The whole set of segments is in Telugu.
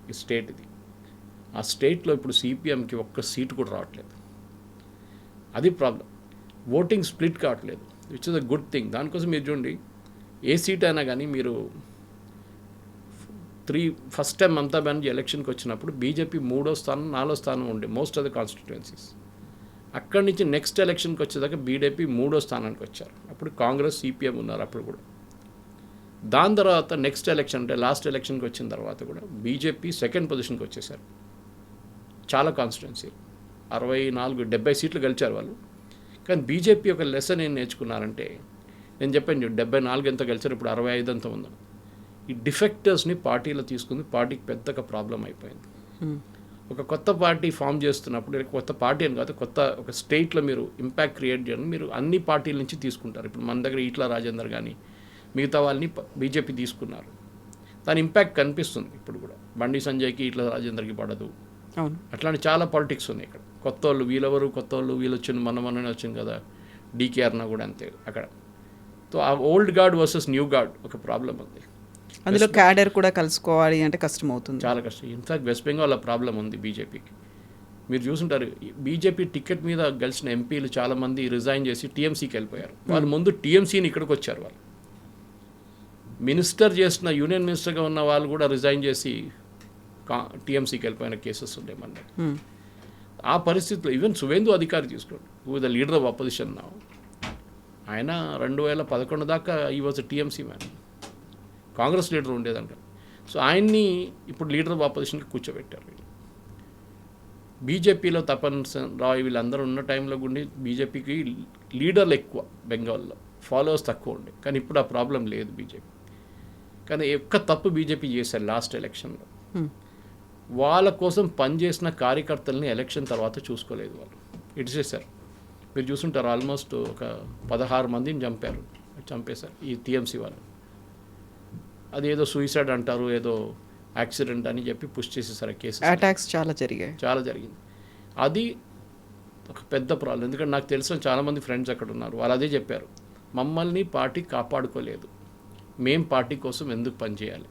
ఈ స్టేట్ ఇది. ఆ స్టేట్లో ఇప్పుడు సిపిఎంకి ఒక్క సీటు కూడా రావట్లేదు. అది ప్రాబ్లం. ఓటింగ్ స్ప్లిట్ కావట్లేదు, which is a good thing. దానికోసం మీరు చూడండి, ఏ సీట్ అయినా కానీ మీరు ఫస్ట్ టైం మమతా బెనర్జీ ఎలక్షన్కి వచ్చినప్పుడు బీజేపీ 3వ స్థానం 4వ స్థానం ఉండే మోస్ట్ ఆఫ్ ద కాన్స్టిట్యుయెన్సీస్. అక్కడి నుంచి నెక్స్ట్ ఎలక్షన్కి వచ్చేదాకా బీజేపీ 3వ స్థానానికి వచ్చారు. అప్పుడు కాంగ్రెస్ సిపిఎం ఉన్నారు అప్పుడు కూడా. దాని తర్వాత నెక్స్ట్ ఎలక్షన్ అంటే లాస్ట్ ఎలక్షన్కి వచ్చిన తర్వాత కూడా బీజేపీ సెకండ్ పొజిషన్కి వచ్చేసారు. చాలా కాన్స్టిట్యుయెన్సీ 64-70 సీట్లు గెలిచారు వాళ్ళు. కానీ బీజేపీ ఒక లెసన్ ఏం నేర్చుకున్నారంటే, నేను చెప్పాను 74 ఎంత గెలిచారు, ఇప్పుడు 65 ఎంత ఉందో. ఈ డిఫెక్టర్స్ని పార్టీలో తీసుకుంది, పార్టీకి పెద్దగా ప్రాబ్లం అయిపోయింది. ఒక కొత్త పార్టీ ఫామ్ చేస్తున్నప్పుడు, కొత్త పార్టీ అని కాదు, కొత్త ఒక స్టేట్లో మీరు ఇంపాక్ట్ క్రియేట్ చేయడం, మీరు అన్ని పార్టీల నుంచి తీసుకుంటారు. ఇప్పుడు మన దగ్గర ఈట్ల రాజేందర్ కానీ మిగతా వాళ్ళని బీజేపీ తీసుకున్నారు. దాని ఇంపాక్ట్ కనిపిస్తుంది ఇప్పుడు కూడా. బండి సంజయ్కి ఈట్ల రాజేందర్కి పడదు. అట్లాంటి చాలా పాలిటిక్స్ ఉన్నాయి ఇక్కడ. కొత్త వాళ్ళు వీళ్ళెవరు, కొత్త వాళ్ళు వీళ్ళు వచ్చింది, మొన్ననే వచ్చింది కదా డీకేఆర్నా కూడా అంతే అక్కడ. సో ఆ old guard versus new guard ఒక ప్రాబ్లం ఉంది. అందులో క్యాడర్ కూడా కలుసుకోవాలి అంటే కష్టం అవుతుంది, చాలా కష్టం. ఇన్ఫాక్ట్ వెస్ట్ బెంగాల్ ఆ ప్రాబ్లం ఉంది బీజేపీకి. మీరు చూసుంటారు, బీజేపీ టికెట్ మీద గెలిచిన ఎంపీలు చాలామంది రిజైన్ చేసి టీఎంసీకి వెళ్ళిపోయారు. వాళ్ళు ముందు టీఎంసీని ఇక్కడికి వచ్చారు. వాళ్ళు మినిస్టర్ చేసిన యూనియన్ మినిస్టర్గా ఉన్న వాళ్ళు కూడా రిజైన్ చేసి టీఎంసీకి వెళ్ళిపోయిన కేసెస్ ఉండే మన. ఆ పరిస్థితిలో ఈవెన్ సువేందు అధికారి తీసుకోండి, who the leader of opposition నా, ఆయన 2011 దాకా ఈ was TMC man, Congress leader ఉండేదంట. సో ఆయన్ని ఇప్పుడు లీడర్ ఆఫ్ అపోజిషన్కి కూర్చోబెట్టారు. బీజేపీలో తపన్ రాయ్ వీళ్ళందరూ ఉన్న టైంలో గుండి బీజేపీకి లీడర్లు ఎక్కువ, బెంగాల్లో ఫాలోవర్స్ తక్కువ ఉండే. కానీ ఇప్పుడు ఆ ప్రాబ్లం లేదు బీజేపీ. కానీ ఒక్క తప్పు బీజేపీ చేశారు లాస్ట్ ఎలక్షన్లో, వాళ్ళ కోసం పనిచేసిన కార్యకర్తల్ని ఎలక్షన్ తర్వాత చూసుకోలేదు. వాళ్ళు ఇడిచేశారు. మీరు చూసుంటారు, ఆల్మోస్ట్ ఒక 16 మందిని చంపేశారు ఈ టీఎంసీ వాళ్ళు. అది ఏదో సూసైడ్ అంటారు, ఏదో యాక్సిడెంట్ అని చెప్పి పుష్ చేసేసారు. కేసు అటాక్స్ చాలా జరిగింది. అది ఒక పెద్ద ప్రాబ్లం. ఎందుకంటే నాకు తెలిసిన చాలామంది ఫ్రెండ్స్ అక్కడ ఉన్నారు, వాళ్ళు అదే చెప్పారు, మమ్మల్ని పార్టీ కాపాడుకోలేదు, మేం పార్టీ కోసం ఎందుకు పనిచేయాలి.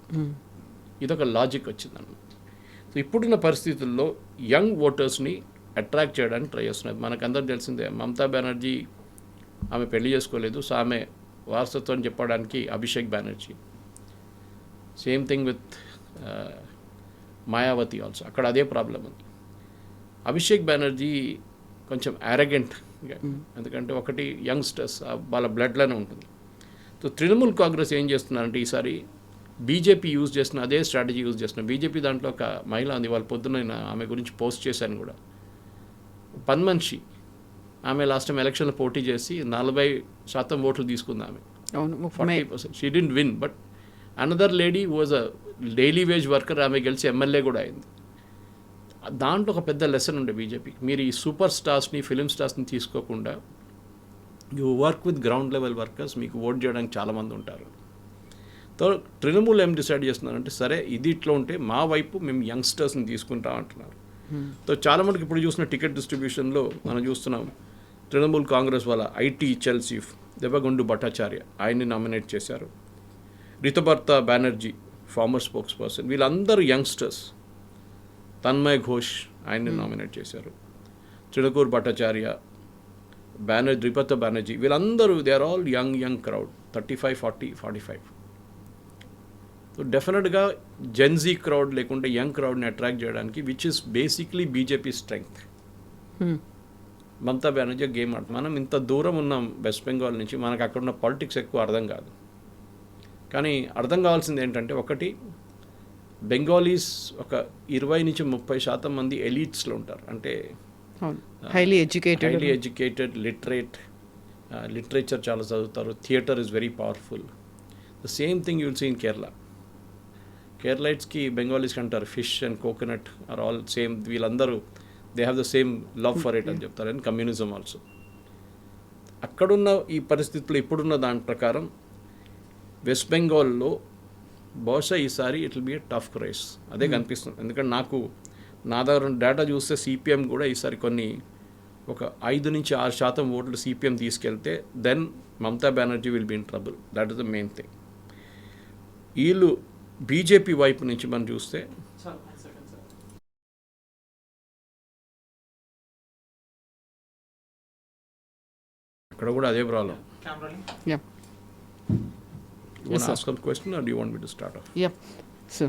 ఇదొక లాజిక్ వచ్చిందన్నమాట. సో ఇప్పుడున్న పరిస్థితుల్లో యంగ్ ఓటర్స్ని అట్రాక్ట్ చేయడానికి ట్రై చేస్తున్నారు. మనకందరూ తెలిసిందే, మమతా బెనర్జీ ఆమె పెళ్లి చేసుకోలేదు, సో ఆమె వారసత్వం చెప్పడానికి Abhishek Banerjee. Same thing with Mayawati also, అక్కడ అదే ప్రాబ్లం ఉంది. అభిషేక్ బెనర్జీ కొంచెం అరగెంట్, ఎందుకంటే ఒకటి యంగ్స్టర్స్ వాళ్ళ బ్లడ్లోనే ఉంటుంది. సో తృణమూల్ కాంగ్రెస్ ఏం చేస్తున్నారంటే ఈసారి బీజేపీ యూజ్ చేస్తున్న అదే స్ట్రాటజీ యూజ్ చేస్తున్న. బీజేపీ దాంట్లో ఒక మహిళ ఉంది, వాళ్ళ పొద్దున్న ఆమె గురించి పోస్ట్ చేశాను కూడా, పని మనిషి. ఆమె లాస్ట్ టైం ఎలక్షన్లో పోటీ చేసి 40% ఓట్లు తీసుకుంది ఆమె. 40%. She didn't win, but another lady was a daily wage worker, ఆమె గెలిచి ఎమ్మెల్యే కూడా అయింది. దాంట్లో ఒక పెద్ద లెసన్ ఉండే బీజేపీ, మీరు ఈ సూపర్ స్టార్స్ని, ఫిలిం స్టార్స్ని తీసుకోకుండా you work with ground level workers, మీకు ఓట్ చేయడానికి చాలామంది ఉంటారు. తో తృణమూల్ ఏం డిసైడ్ చేస్తున్నారంటే, సరే ఇది ఇట్లా ఉంటే మా వైపు మేము యంగ్స్టర్స్ని తీసుకుంటాం అంటున్నారు. సో చాలామందికి ఇప్పుడు చూసిన టికెట్ డిస్ట్రిబ్యూషన్లో మనం చూస్తున్నాం, తృణమూల్ కాంగ్రెస్ వాళ్ళ ఐటీ సెల్ చీఫ్ దేవగుండు భట్టాచార్య ఆయన్ని నామినేట్ చేశారు. Rituparna Banerjee former spokesperson, వీళ్ళందరూ యంగ్స్టర్స్. తన్మయ్ ఘోష్ ఆయన్ని నామినేట్ చేశారు. చిడకూర్ భట్టాచార్య, రితుపర్ణ బెనర్జీ, వీళ్ళందరూ they are all young crowd, 35, 40, 45. So డెఫినెట్గా జెన్జీ క్రౌడ్ లేకుంటే యంగ్ క్రౌడ్ని అట్రాక్ట్ చేయడానికి, which is basically BJP strength. Mamata Banerjee game ఆడుతుంది. మనం ఇంత దూరం ఉన్నాం వెస్ట్ బెంగాల్ నుంచి, మనకు అక్కడ ఉన్న పాలిటిక్స్ ఎక్కువ అర్థం కాదు. కానీ అర్థం కావాల్సింది ఏంటంటే, ఒకటి బెంగాలీస్ ఒక 20-30% మంది ఎలీట్స్లో ఉంటారు. అంటే హైలీ ఎడ్యుకేటెడ్, లిటరేచర్ చాలా చదువుతారు, theatre is very powerful. The same thing you will see in Kerala. కేరళైట్స్కి బెంగాలీస్కి అంటారు fish and coconut are all same. వీళ్ళందరూ they have the same love for it అని చెప్తారు, అండ్ కమ్యూనిజం ఆల్సో. అక్కడున్న ఈ పరిస్థితుల్లో ఇప్పుడున్న దాని ప్రకారం వెస్ట్ బెంగాల్లో బహుశా ఈసారి it will be a tough race, అదే కనిపిస్తుంది. ఎందుకంటే నా దగ్గర డేటా చూస్తే సిపిఎం కూడా ఈసారి ఒక 5-6% ఓట్లు సిపిఎం తీసుకెళ్తే then Mamata Banerjee will be in trouble. That is the main thing. వీళ్ళు బీజేపీ వైపు నుంచి మనం చూస్తే ఇక్కడ కూడా అదే problem. Yeah You want to ask some question or do you want me to start off? Yeah so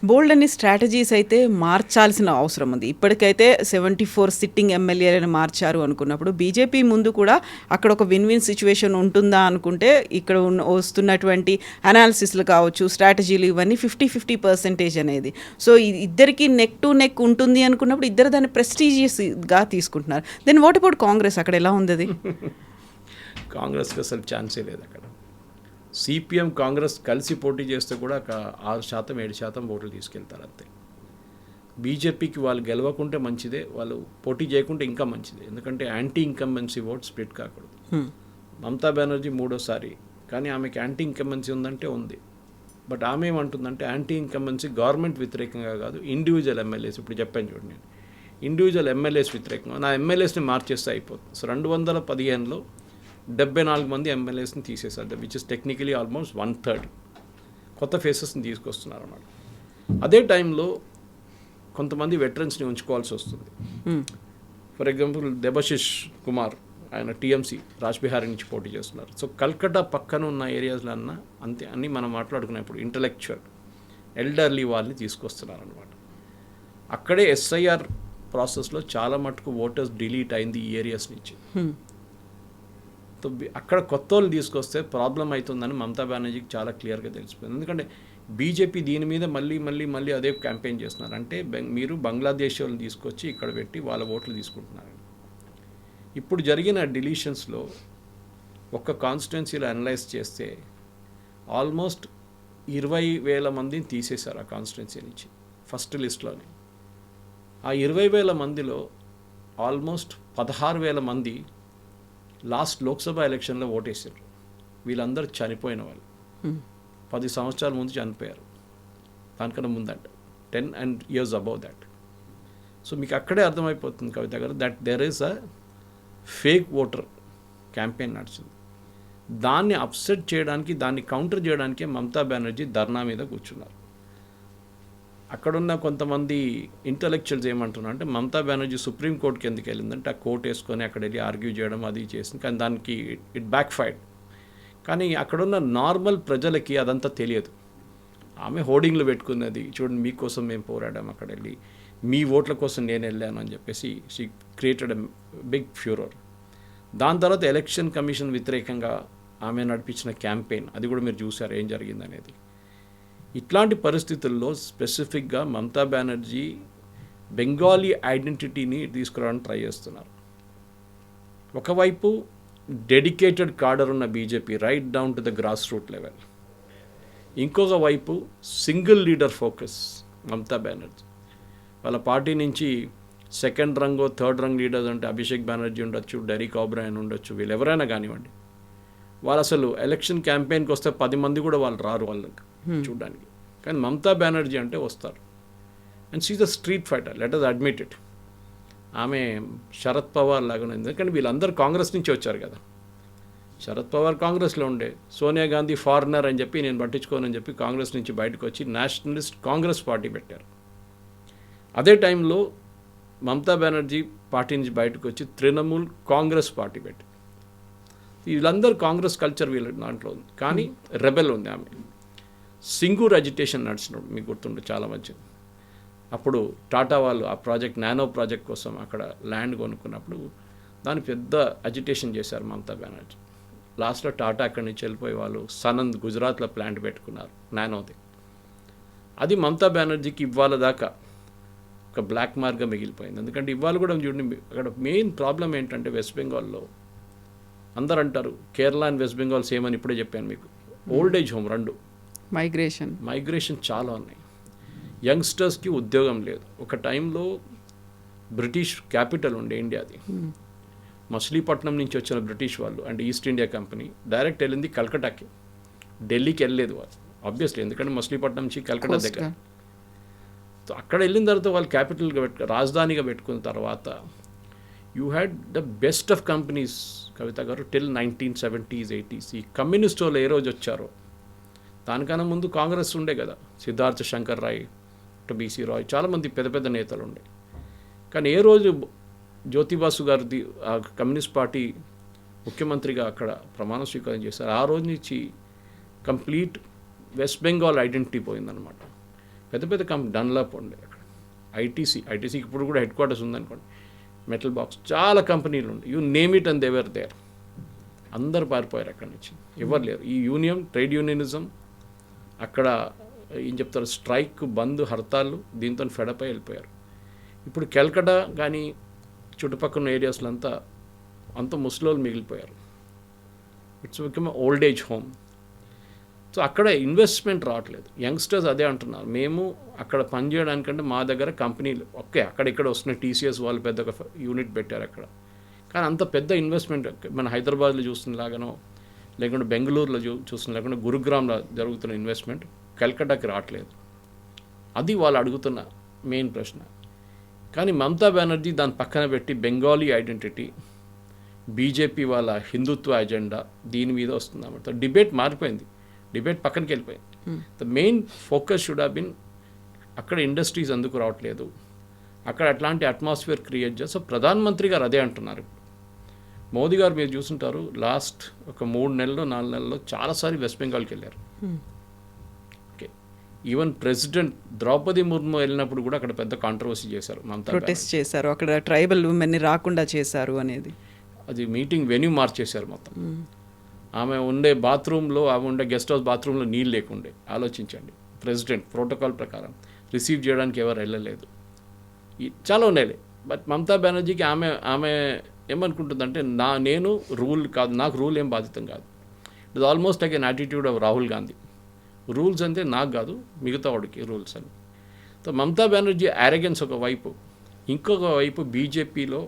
bold అన్ని స్ట్రాటజీస్ అయితే మార్చాల్సిన అవసరం ఉంది. ఇప్పటికైతే 74 సిట్టింగ్ ఎమ్మెల్యేలను మార్చారు అనుకున్నప్పుడు బీజేపీ ముందు కూడా అక్కడ ఒక విన్ విన్ సిచ్యువేషన్ ఉంటుందా అనుకుంటే ఇక్కడ వస్తున్నటువంటి అనాలిసిస్లు కావచ్చు, స్ట్రాటజీలు ఇవన్నీ 50-50% అనేది. సో ఇద్దరికి నెక్ టు నెక్ ఉంటుంది అనుకున్నప్పుడు ఇద్దరు దాన్ని ప్రెస్టీజియస్గా తీసుకుంటున్నారు. Then what about Congress? అక్కడ ఎలా ఉంది అది? కాంగ్రెస్కి అసలు ఛాన్సే లేదు అక్కడ. సిపిఎం కాంగ్రెస్ కలిసి పోటీ చేస్తే కూడా ఒక 6%-7% ఓట్లు తీసుకెళ్తారు అంతే. బీజేపీకి వాళ్ళు గెలవకుంటే మంచిదే, వాళ్ళు పోటీ చేయకుంటే ఇంకా మంచిదే. ఎందుకంటే యాంటీ ఇన్కంబెన్సీ ఓట్ స్ప్లిట్ కాకూడదు. మమతా బెనర్జీ 3వ సారి, కానీ ఆమెకి యాంటీ ఇన్కంబెన్సీ ఉందంటే ఉంది. బట్ ఆమె ఏమంటుందంటే యాంటీ ఇన్కంబెన్సీ గవర్నమెంట్ వ్యతిరేకంగా కాదు, ఇండివిజువల్ ఎమ్మెల్యేస్. ఇప్పుడు చెప్పాను చూడండి, నేను ఇండివిజువల్ ఎమ్మెల్యేస్ వ్యతిరేకంగా నా ఎమ్మెల్యేస్ని మార్చేస్తే అయిపోతుంది. సో 215లో 74 మంది ఎమ్మెల్యేస్ని తీసేశారు, విచ్ ఇస్ టెక్నికలీ ఆల్మోస్ట్ 1/3 కొత్త ఫేసెస్ని తీసుకొస్తున్నారు అన్నమాట. అదే టైంలో కొంతమంది వెటరన్స్ని ఉంచుకోవాల్సి వస్తుంది. ఫర్ ఎగ్జాంపుల్ దెబశిష్ కుమార్, ఆయన టీఎంసీ రాజ్బిహారీ నుంచి పోటీ చేస్తున్నారు. సో కల్కట్టా పక్కన ఉన్న ఏరియాస్లో అంతే అన్నీ మనం మాట్లాడుకున్నప్పుడు ఇంటలెక్చువల్ ఎల్డర్లీ వాళ్ళని తీసుకొస్తున్నారు అనమాట. అక్కడే ఎస్ఐఆర్ ప్రాసెస్లో చాలా మటుకు ఓటర్స్ డిలీట్ అయింది ఈ ఏరియాస్ నుంచి. అక్కడ కొత్త వాళ్ళు తీసుకొస్తే ప్రాబ్లం అవుతుందని మమతా బెనర్జీకి చాలా క్లియర్గా తెలిసిపోయింది. ఎందుకంటే బీజేపీ దీని మీద మళ్ళీ అదే క్యాంపెయిన్ చేస్తున్నారు. అంటే మీరు బంగ్లాదేశ్ వాళ్ళని తీసుకొచ్చి ఇక్కడ పెట్టి వాళ్ళ ఓట్లు తీసుకుంటున్నారు. ఇప్పుడు జరిగిన డిలీషన్స్లో ఒక్క కాన్స్టిట్యున్సీలో అనలైజ్ చేస్తే ఆల్మోస్ట్ 20,000 మందిని తీసేశారు ఆ కాన్స్టిట్యున్సీ నుంచి ఫస్ట్ లిస్ట్లోనే. ఆ 20,000 మందిలో ఆల్మోస్ట్ 16,000 మంది లాస్ట్ లోక్సభ ఎలక్షన్లో ఓటేసారు. వీళ్ళందరూ చనిపోయిన వాళ్ళు, 10 సంవత్సరాల ముందు చనిపోయారు, దానికన్నా ముందంట 10 years above that. సో మీకు అక్కడే అర్థమైపోతుంది కవిత గారు, that there is a fake voter campaign నడిచింది. దాన్ని అప్సెట్ చేయడానికి, దాన్ని కౌంటర్ చేయడానికే మమతా బెనర్జీ ధర్నా మీద కూర్చున్నారు. అక్కడున్న కొంతమంది ఇంటలెక్చువల్స్ ఏమంటున్నారు అంటే, మమతా బెనర్జీ సుప్రీంకోర్టుకి ఎందుకు వెళ్ళిందంటే ఆ కోర్టు వేసుకొని అక్కడ వెళ్ళి ఆర్గ్యూ చేయడం అది చేసింది, కానీ దానికి ఇట్ బ్యాక్ ఫైర్డ్. కానీ అక్కడున్న నార్మల్ ప్రజలకి అదంతా తెలియదు. ఆమె హోర్డింగ్లు పెట్టుకున్నది, చూడండి మీకోసం మేము పోరాడాం, అక్కడ వెళ్ళి మీ ఓట్ల కోసం నేను వెళ్ళాను అని చెప్పేసి she created a big furore. దాని తర్వాత ఎలక్షన్ కమిషన్ వ్యతిరేకంగా ఆమె నడిపించిన క్యాంపెయిన్, అది కూడా మీరు చూసారు ఏం జరిగిందనేది. ఇట్లాంటి పరిస్థితుల్లో స్పెసిఫిక్గా మమతా బెనర్జీ బెంగాలీ ఐడెంటిటీని తీసుకురావడానికి ట్రై చేస్తున్నారు. ఒకవైపు డెడికేటెడ్ కాడర్ ఉన్న BJP right down to the grass root level, ఇంకొక వైపు single leader focus Mamata Banerjee. వాళ్ళ పార్టీ నుంచి సెకండ్ రంగో థర్డ్ రంగ్ లీడర్స్ అంటే అభిషేక్ బెనర్జీ ఉండొచ్చు, డెరిక్ ఓబ్రాయన్ ఉండొచ్చు, వీళ్ళు ఎవరైనా కానివ్వండి, వాళ్ళు అసలు ఎలక్షన్ క్యాంపెయిన్కి వస్తే 10 మంది కూడా వాళ్ళు రారు వాళ్ళకి చూడడానికి. కానీ మమతా బెనర్జీ అంటే వస్తారు. And she is a street fighter, let us admit it. ఆమె శరద్ పవార్ లాగా, ఎందుకంటే వీళ్ళందరూ కాంగ్రెస్ నుంచి వచ్చారు కదా. శరద్ పవార్ కాంగ్రెస్లో ఉండే, సోనియా గాంధీ ఫారినర్ అని చెప్పి నేను పట్టించుకోనని చెప్పి కాంగ్రెస్ నుంచి బయటకు వచ్చి నేషనలిస్ట్ కాంగ్రెస్ పార్టీ పెట్టారు. అదే టైంలో మమతా బెనర్జీ పార్టీ నుంచి బయటకు వచ్చి తృణమూల్ కాంగ్రెస్ పార్టీ పెట్టి, వీళ్ళందరూ కాంగ్రెస్ కల్చర్ వీళ్ళ దాంట్లో ఉంది. కానీ రెబెల్ ఉంది ఆమె. సింగూర్ అజిటేషన్ నడిచినప్పుడు మీకు గుర్తుండే చాలా మంచిది. అప్పుడు టాటా వాళ్ళు ఆ ప్రాజెక్ట్ నానో ప్రాజెక్ట్ కోసం అక్కడ ల్యాండ్ కొనుక్కున్నప్పుడు దాన్ని పెద్ద అజిటేషన్ చేశారు మమతా బెనర్జీ. లాస్ట్లో టాటా అక్కడి నుంచి వెళ్ళిపోయి వాళ్ళు సనంద్ గుజరాత్లో ప్లాంట్ పెట్టుకున్నారు నానోది. అది మమతా బెనర్జీకి ఇవాళ దాకా ఒక బ్లాక్ మార్క్గా మిగిలిపోయింది. ఎందుకంటే ఇవాళ కూడా చూడండి, అక్కడ మెయిన్ ప్రాబ్లం ఏంటంటే వెస్ట్ బెంగాల్లో అందరు అంటారు Kerala and west Bengal same అని ఇప్పుడే చెప్పాను మీకు. ఓల్డ్ ఏజ్ హోమ్ 2 మైగ్రేషన్ చాలా ఉన్నాయి. యంగ్స్టర్స్కి ఉద్యోగం లేదు. ఒక టైంలో బ్రిటిష్ క్యాపిటల్ ఉండే ఇండియాది, మచిలీపట్నం నుంచి వచ్చిన బ్రిటిష్ వాళ్ళు అంటే ఈస్ట్ ఇండియా కంపెనీ డైరెక్ట్ వెళ్ళింది కల్కటాకి, ఢిల్లీకి వెళ్ళలేదు వాళ్ళు ఆబ్వియస్లీ, ఎందుకంటే మచిలీపట్నం నుంచి కల్కటా దగ్గర. సో అక్కడ వెళ్ళిన తర్వాత వాళ్ళు క్యాపిటల్గా రాజధానిగా పెట్టుకున్న తర్వాత you had the best of companies Kavitha garu till 1970s 80s. ఈ కమ్యూనిస్ట్ వాళ్ళు ఏ రోజు వచ్చారో దానికన్నా ముందు కాంగ్రెస్ ఉండే కదా, సిద్ధార్థ శంకర్ రాయ్, బీసీ రాయ్, చాలామంది పెద్ద పెద్ద నేతలు ఉండే. కానీ ఏ రోజు జ్యోతిబాసు గారిది కమ్యూనిస్ట్ పార్టీ ముఖ్యమంత్రిగా అక్కడ ప్రమాణ స్వీకారం చేశారు. ఆ రోజు నుంచి కంప్లీట్ వెస్ట్ బెంగాల్ ఐడెంటిటీ పోయిందనమాట. పెద్ద పెద్ద కంపెనీ డన్లాప్ ఉండే అక్కడ, ఐటీసీకి ఇప్పుడు కూడా హెడ్ క్వార్టర్స్ ఉందనుకోండి, మెటల్ బాక్స్, చాలా కంపెనీలు ఉండే, you name it and they were there. అందరు పారిపోయారు అక్కడి నుంచి, ఎవరు లేరు. ఈ ట్రేడ్ యూనియనిజం అక్కడ ఏం చెప్తారు, స్ట్రైక్, బంద్, హర్తాళ్ళు, దీంతో ఫెడప్ అయి వెళ్ళిపోయారు. ఇప్పుడు కల్కటా కానీ చుట్టుపక్కల ఉన్న ఏరియాస్లో అంత ముసలోళ్ళు మిగిలిపోయారు. It's become old age home. So అక్కడ ఇన్వెస్ట్మెంట్ రావట్లేదు. యంగ్స్టర్స్ అదే అంటున్నారు, మేము అక్కడ పనిచేయడానికంటే మా దగ్గర కంపెనీలు అక్కడిక్కడ వస్తున్న టీసీఎస్ వాళ్ళు పెద్ద ఒక యూనిట్ పెట్టారు అక్కడ, కానీ అంత పెద్ద ఇన్వెస్ట్మెంట్ మన హైదరాబాద్లో చూస్తున్నలాగానో, లేకుంటే బెంగళూరులో చూస్తున్న, లేకుంటే గురుగ్రామ్లో జరుగుతున్న ఇన్వెస్ట్మెంట్ కల్కటాకి రావట్లేదు. అది వాళ్ళు అడుగుతున్న మెయిన్ ప్రశ్న. కానీ మమతా బెనర్జీ దాని పక్కన పెట్టి బెంగాలీ ఐడెంటిటీ, బీజేపీ వాళ్ళ హిందుత్వ ఎజెండా, దీని మీద వస్తుందన్నమాట. డిబేట్ మారిపోయింది, డిబేట్ పక్కనకి వెళ్ళిపోయింది. The main focus should have been అక్కడ ఇండస్ట్రీస్ ఎందుకు రావట్లేదు, అక్కడ అట్లాంటి అట్మాస్ఫియర్ క్రియేట్ చేస్తే ప్రధానమంత్రి గారు అదే అంటున్నారు. మోదీ గారు మీరు చూసుంటారు, లాస్ట్ ఒక 3 నెలలు 4 నెలల్లో చాలాసారి వెస్ట్ బెంగాల్కి వెళ్ళారు. Okay, even president Draupadi Murmu వెళ్ళినప్పుడు కూడా అక్కడ పెద్ద కాంట్రవర్సీ చేశారు, మమతా ప్రొటెస్ట్ చేశారు, అక్కడ ట్రైబల్ ఉమెన్ని రాకుండా చేశారు అనేది. అది మీటింగ్ వెన్యూ మార్చేశారు మొత్తం. ఆమె ఉండే బాత్రూంలో, ఆమె ఉండే గెస్ట్ హౌస్ బాత్రూంలో నీళ్ళు లేకుండే. ఆలోచించండి, ప్రెసిడెంట్ ప్రోటోకాల్ ప్రకారం రిసీవ్ చేయడానికి ఎవరు వెళ్ళలేదు. చాలా ఉన్నాయి. బట్ మమతా బెనర్జీకి ఆమె ఏమనుకుంటుందంటే, నేను రూల్ కాదు, నాకు రూల్ ఏం బాధితం కాదు. It is almost like an attitude of Rahul Gandhi. Rules అంటే నాకు కాదు, మిగతా వాడికి రూల్స్ అని. సో మమతా బెనర్జీ యారగెన్స్ ఒక వైపు, ఇంకొక వైపు బీజేపీలో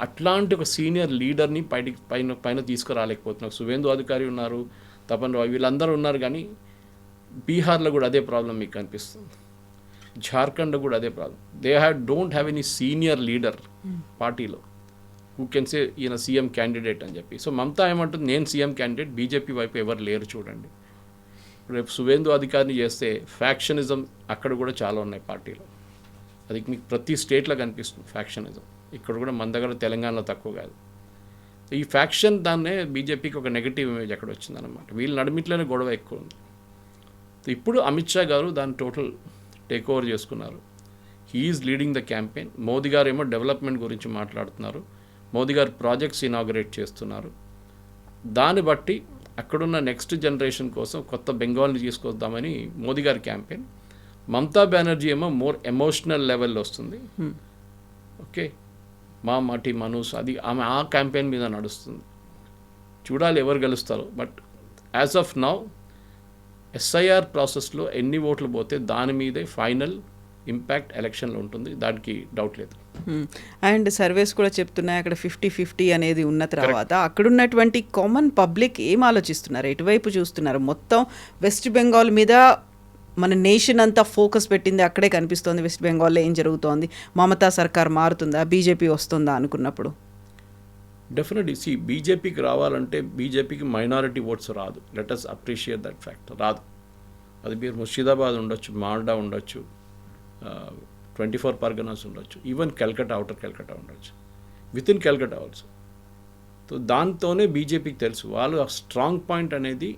అట్లాంటి ఒక సీనియర్ లీడర్ని పైన తీసుకురాలేకపోతున్నారు. సువేందు అధికారి ఉన్నారు, తపన్ రాయ్, వీళ్ళందరూ ఉన్నారు. కానీ బీహార్లో కూడా అదే ప్రాబ్లం మీకు కనిపిస్తుంది, జార్ఖండ్లో కూడా అదే problem. They don't have any senior leader పార్టీలో హూ కెన్ సే ఈయన సీఎం క్యాండిడేట్ అని చెప్పి. సో మమతా ఏమంటుంది, నేను సీఎం క్యాండిడేట్, బీజేపీ వైపు ఎవరు లేరు చూడండి. రేపు సువేందు అధికారిని చేస్తే ఫ్యాక్షనిజం అక్కడ కూడా చాలా ఉన్నాయి పార్టీలో. అది మీకు ప్రతి స్టేట్లో కనిపిస్తుంది ఫ్యాక్షనిజం. ఇక్కడ కూడా మన దగ్గర తెలంగాణలో తక్కువ కాదు. ఈ ఫ్యాక్షన్ దాన్నే బీజేపీకి ఒక నెగిటివ్ ఇమేజ్ అక్కడ వచ్చిందనమాట. వీళ్ళ నడిమిట్లోనే గొడవ ఎక్కువ ఉంది. ఇప్పుడు అమిత్ షా గారు దాన్ని టోటల్ టేక్ ఓవర్ చేసుకున్నారు. He is leading the campaign. Modi గారు ఏమో డెవలప్మెంట్ గురించి మాట్లాడుతున్నారు, మోదీ గారు ప్రాజెక్ట్స్ ఇనాగరేట్ చేస్తున్నారు. దాన్ని బట్టి అక్కడున్న నెక్స్ట్ జనరేషన్ కోసం కొత్త బెంగాల్ని తీసుకొద్దామని మోదీ గారి క్యాంపెయిన్. మమతా బెనర్జీ ఏమో మోర్ ఎమోషనల్ లెవెల్లో వస్తుంది. ఓకే, మా మాటి మనూస్, అది ఆమె ఆ క్యాంపెయిన్ మీద నడుస్తుంది. చూడాలి ఎవరు గెలుస్తారో. But as of now SIR ప్రాసెస్లో ఎన్ని ఓట్లు పోతే దాని మీదే ఫైనల్ ఇంపాక్ట్ ఎలక్షన్లో ఉంటుంది, దానికి డౌట్ లేదు. అండ్ సర్వేస్ కూడా చెప్తున్నాయి అక్కడ 50-50 అనేది ఉన్న తర్వాత అక్కడున్నటువంటి కామన్ పబ్లిక్ ఏం ఆలోచిస్తున్నారు, ఎటువైపు చూస్తున్నారు? మొత్తం వెస్ట్ బెంగాల్ మీద మన నేషన్ అంతా ఫోకస్ పెట్టింది అక్కడే కనిపిస్తోంది. వెస్ట్ బెంగాల్లో ఏం జరుగుతోంది, మమతా సర్కార్ మారుతుందా, బీజేపీ వస్తుందా అనుకున్నప్పుడు డెఫినెట్లీ బీజేపీకి రావాలంటే బీజేపీకి మైనారిటీ ఓట్స్ రాదు. Let us appreciate that fact. రాదు. అది మీరు ముర్షిదాబాద్ ఉండొచ్చు, మాల్డా ఉండొచ్చు, 24 పర్గనాస్ ఉండొచ్చు, ఈవెన్ కల్కటా, అవుటర్ కల్కటా ఉండొచ్చు, with in Calcutta also. So దాంతోనే బీజేపీకి తెలుసు వాళ్ళు ఆ స్ట్రాంగ్ పాయింట్ అనేది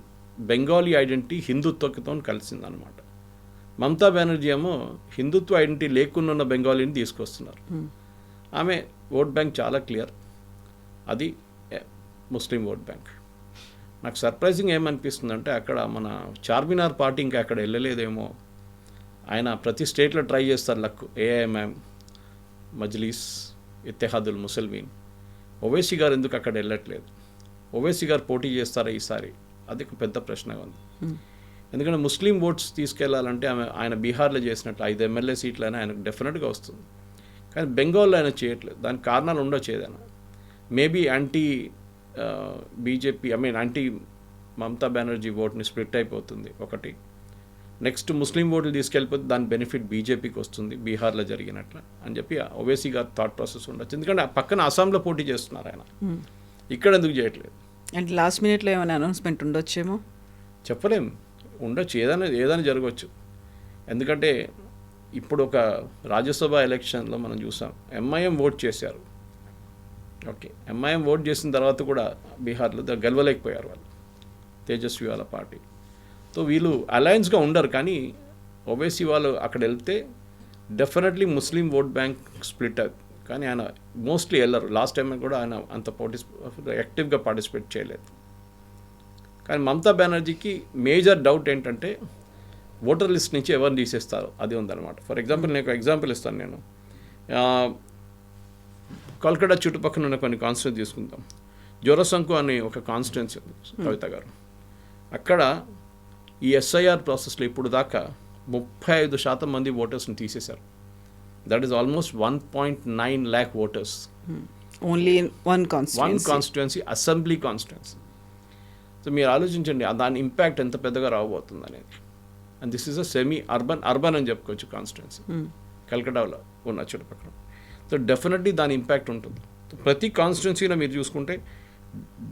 బెంగాలీ ఐడెంటిటీ హిందుత్వతో కలిసిందనమాట. మమతా బెనర్జీ ఏమో హిందుత్వ ఐడెంటిటీ లేకుండా ఉన్న బెంగాలీని తీసుకొస్తున్నారు. ఆమె ఓట్ బ్యాంక్ చాలా క్లియర్, అది ముస్లిం ఓట్ బ్యాంక్. నాకు సర్ప్రైజింగ్ ఏమనిపిస్తుందంటే అక్కడ మన చార్మినార్ పార్టీ ఇంకా అక్కడ వెళ్ళలేదేమో. ఆయన ప్రతి స్టేట్లో ట్రై చేస్తారు లక్. ఏఐఎంఎం, మజ్లీస్, ఇత్తెహాదుల్ ముసల్మీన్. ఓవైసీ గారు ఎందుకు అక్కడ వెళ్ళట్లేదు? ఓవైసీ గారు పోటీ చేస్తారా ఈసారి? అది ఒక పెద్ద ప్రశ్నగా ఉంది. ఎందుకంటే ముస్లిం ఓట్స్ తీసుకెళ్లాలంటే ఆయన బీహార్లో చేసినట్లు 5 ఎమ్మెల్యే సీట్లైనా ఆయనకు డెఫినెట్గా వస్తుంది. కానీ బెంగాల్లో ఆయన చేయట్లేదు. దానికి కారణాలు ఉండొచ్చు ఏదైనా. Maybe anti BJP anti Mamata Banerjee ఓట్ని స్ప్లిట్ అయిపోతుంది ఒకటి. నెక్స్ట్ ముస్లిం ఓట్లు తీసుకెళ్ళిపోతే దాని బెనిఫిట్ బీజేపీకి వస్తుంది బీహార్లో జరిగినట్లు అని చెప్పి ఓవైసీ గారు థాట్ ప్రాసెస్ ఉండొచ్చు. ఎందుకంటే పక్కన అస్సాంలో పోటీ చేస్తున్నారు ఆయన, ఇక్కడ ఎందుకు చేయట్లేదు? అండ్ లాస్ట్ మినిట్లో ఏమైనా అనౌన్స్మెంట్ ఉండొచ్చేమో, చెప్పలేం. ఉండొచ్చు, ఏదైనా జరగవచ్చు. ఎందుకంటే ఇప్పుడు ఒక రాజ్యసభ ఎలక్షన్లో మనం చూసాం, ఎంఐఎం ఓట్ చేశారు ఓకే, ఎంఐఎం ఓట్ చేసిన తర్వాత కూడా బీహార్లో గెలవలేకపోయారు వాళ్ళు, తేజస్వి వాళ్ళ పార్టీ. సో వీళ్ళు అలయన్స్గా ఉండరు, కానీ ఓవైసీ వాళ్ళు అక్కడ వెళ్తే డెఫినెట్లీ ముస్లిం ఓట్ బ్యాంక్ స్ప్లిట్ అవుతుంది. కానీ ఆయన మోస్ట్లీ వెళ్ళరు. లాస్ట్ టైం కూడా ఆయన అంత యాక్టివ్గా పార్టిసిపేట్ చేయలేదు. కానీ మమతా బెనర్జీకి మేజర్ డౌట్ ఏంటంటే ఓటర్ లిస్ట్ నుంచి ఎవరిని తీసేస్తారు, అది ఉందన్నమాట. ఫర్ ఎగ్జాంపుల్ నేను ఒక ఎగ్జాంపుల్ ఇస్తాను. నేను కోల్కతా చుట్టుపక్కల ఉన్న కొన్ని కాన్స్టిట్యూన్సీ తీసుకుందాం. జోరసంకు అనే ఒక కాన్స్టిట్యున్సీ ఉంది కవిత గారు. అక్కడ ఈ ఎస్ఐఆర్ ప్రాసెస్లో ఇప్పుడు దాకా 35% మంది ఓటర్స్ని తీసేశారు. That is almost 1.9 lakh voters. Only one constituency, assembly constituency. So మీరు ఆలోచించండి దాని ఇంపాక్ట్ ఎంత పెద్దగా రాబోతుంది అనేది. And this is a semi urban అని చెప్పుకోవచ్చు కాన్స్టిట్యున్సీ, కల్కటాలో ఉన్న చుట్టుపక్కల. సో డెఫినెట్లీ దాని ఇంపాక్ట్ ఉంటుంది. ప్రతి కాన్స్టిట్యున్సీలో మీరు చూసుకుంటే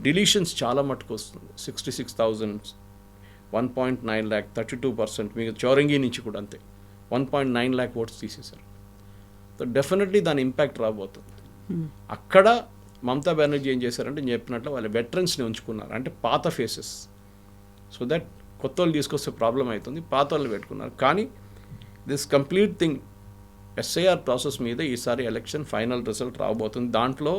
డిలీషన్స్ చాలా మటుకు వస్తుంది. 66,000, 1.9 lakh, 32%. మీకు చౌరంగి నుంచి కూడా అంతే 1.9 lakh ఓట్స్ తీసేశారు. సో డెఫినెట్లీ దాని ఇంపాక్ట్ రాబోతుంది. అక్కడ మమతా బెనర్జీ ఏం చేశారంటే నేను చెప్పినట్లు వాళ్ళ వెటరన్స్ని ఉంచుకున్నారు, అంటే పాత ఫేసెస్. సో దట్ కొత్త వాళ్ళు తీసుకొస్తే ప్రాబ్లం అవుతుంది, పాత వాళ్ళు పెట్టుకున్నారు. కానీ this complete thing SIR process మీద ఈసారి ఎలక్షన్ ఫైనల్ రిజల్ట్ రాబోతుంది. దాంట్లో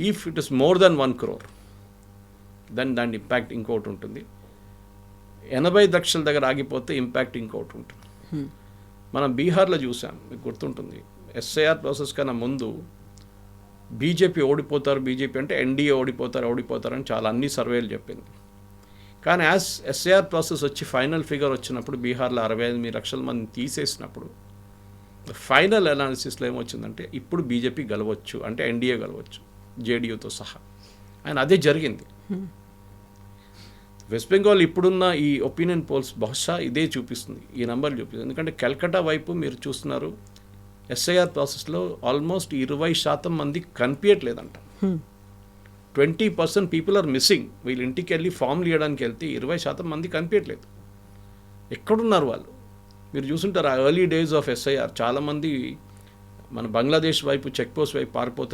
if it is more than 1 crore దాని ఇంపాక్ట్ ఇంకోటి ఉంటుంది. 80 లక్షల దగ్గర ఆగిపోతే ఇంపాక్ట్ ఇంకోటి ఉంటుంది. మనం బీహార్లో చూసాం, మీకు గుర్తుంటుంది. ఎస్ఐఆర్ ప్రాసెస్ కన్నా ముందు బీజేపీ బీజేపీ అంటే ఎన్డీఏ ఓడిపోతారని చాలా అన్ని సర్వేలు చెప్పింది. కానీ యాజ్ ఎస్ఐఆర్ ప్రాసెస్ వచ్చి ఫైనల్ ఫిగర్ వచ్చినప్పుడు బీహార్లో 68 లక్షల మంది తీసేసినప్పుడు ఫైనల్ అనాలిసిస్లో ఏమొచ్చిందంటే ఇప్పుడు బీజేపీ గెలవచ్చు, అంటే ఎన్డీఏ గెలవచ్చు జేడీయూతో సహా. అండ్ అదే జరిగింది. వెస్ట్ బెంగాల్ ఇప్పుడున్న ఈ ఒపీనియన్ పోల్స్ బహుశా ఇదే చూపిస్తుంది, ఈ నెంబర్ చూపిస్తుంది. ఎందుకంటే కల్కటా వైపు మీరు చూస్తున్నారు ఎస్ఐఆర్ ప్రాసెస్లో ఆల్మోస్ట్ 20% మంది కనిపించట్లేదంట. 20% పీపుల్ ఆర్ మిస్సింగ్. వీళ్ళు ఇంటికి వెళ్ళి ఫామ్లు ఇవ్వడానికి వెళ్తే 20% మంది కనిపించట్లేదు. ఎక్కడున్నారు వాళ్ళు? మీరు చూసుంటారు ఆ ఎర్లీ డేస్ ఆఫ్ ఎస్ఐఆర్ చాలామంది మన బంగ్లాదేశ్ వైపు చెక్ పోస్ట్ వైపు పారిపోతున్నారు.